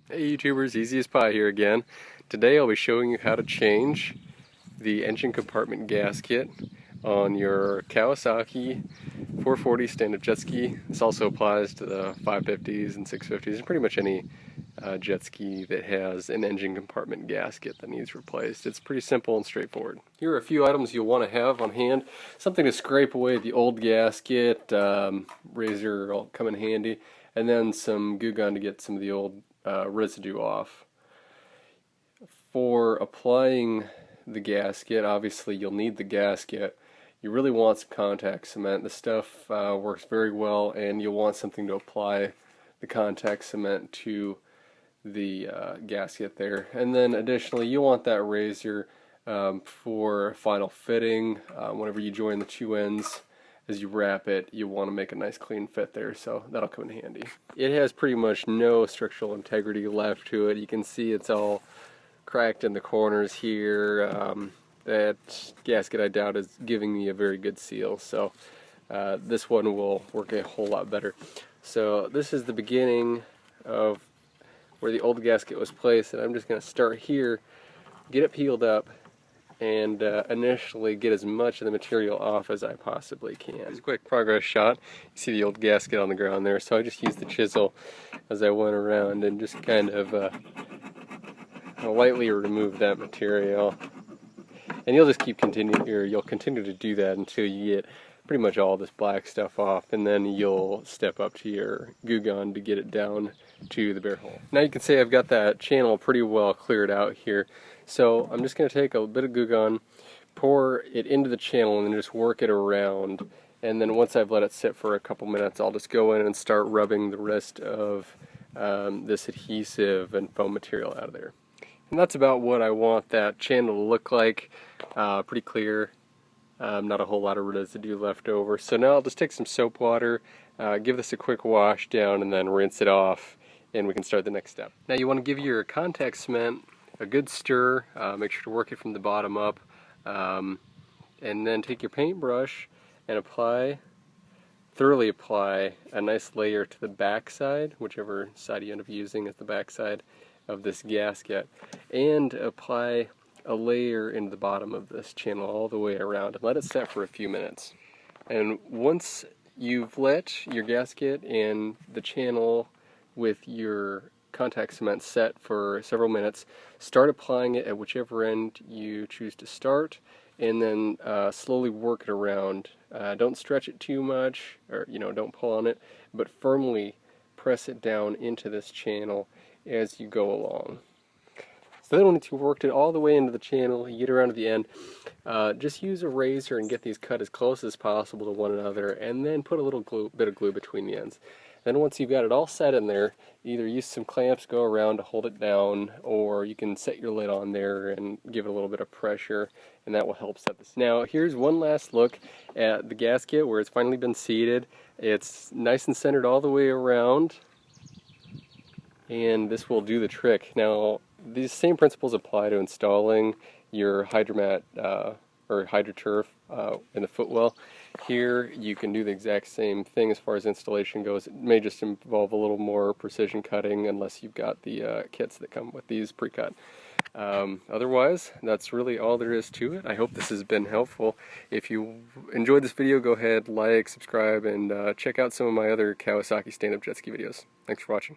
Hey YouTubers, Easy as Pie here again. Today I'll be showing you how to change the engine compartment gasket on your Kawasaki 440 stand-up jet ski. This also applies to the 550s and 650s and pretty much any jet ski that has an engine compartment gasket that needs replaced. It's pretty simple and straightforward. Here are a few items you'll want to have on hand. Something to scrape away the old gasket, razor will come in handy, and then some goo gun to get some of the old residue off. For applying the gasket, obviously you'll need the gasket. You really want some contact cement. This stuff works very well, and you'll want something to apply the contact cement to the gasket there. And then additionally, you want that razor for final fitting. Whenever you join the two ends, as you wrap it, you want to make a nice clean fit there, so that'll come in handy. It has pretty much no structural integrity left to it. You can see it's all cracked in the corners here. That gasket, I doubt, is giving me a very good seal, so this one will work a whole lot better. So this is the beginning of where the old gasket was placed, and I'm just going to start here, get it peeled up, and initially get as much of the material off as I possibly can. Just a quick progress shot. You see the old gasket on the ground there, so I just used the chisel as I went around and just kind of lightly remove that material. And you'll just continue to do that until you get pretty much all this black stuff off, and then you'll step up to your goo gun to get it down to the bare hole. Now you can see I've got that channel pretty well cleared out here. So I'm just going to take a bit of goo gun, pour it into the channel, and then just work it around. And then once I've let it sit for a couple minutes, I'll just go in and start rubbing the rest of this adhesive and foam material out of there. And that's about what I want that channel to look like. Pretty clear, not a whole lot of residue left over. So now I'll just take some soap water, give this a quick wash down, and then rinse it off, and we can start the next step. Now you want to give your contact cement a good stir, make sure to work it from the bottom up, and then take your paintbrush and thoroughly apply a nice layer to the back side, whichever side you end up using as the back side of this gasket, and apply a layer into the bottom of this channel all the way around and let it set for a few minutes. And once you've let your gasket and the channel with your contact cement set for several minutes, start applying it at whichever end you choose to start, and then slowly work it around. Don't stretch it too much, or don't pull on it, but firmly press it down into this channel as you go along. So then once you've worked it all the way into the channel, you get around to the end, just use a razor and get these cut as close as possible to one another, and then put a little bit of glue between the ends. Then once you've got it all set in there, either use some clamps, go around to hold it down, or you can set your lid on there and give it a little bit of pressure, and that will help set this. Now here's one last look at the gasket where it's finally been seated. It's nice and centered all the way around, and this will do the trick. Now these same principles apply to installing your hydromat or hydroturf in the footwell. Here you can do the exact same thing as far as installation goes. It may just involve a little more precision cutting unless you've got the kits that come with these pre-cut. Otherwise, that's really all there is to it. I hope this has been helpful. If you enjoyed this video, go ahead, like, subscribe, and check out some of my other Kawasaki stand-up jet ski videos. Thanks for watching.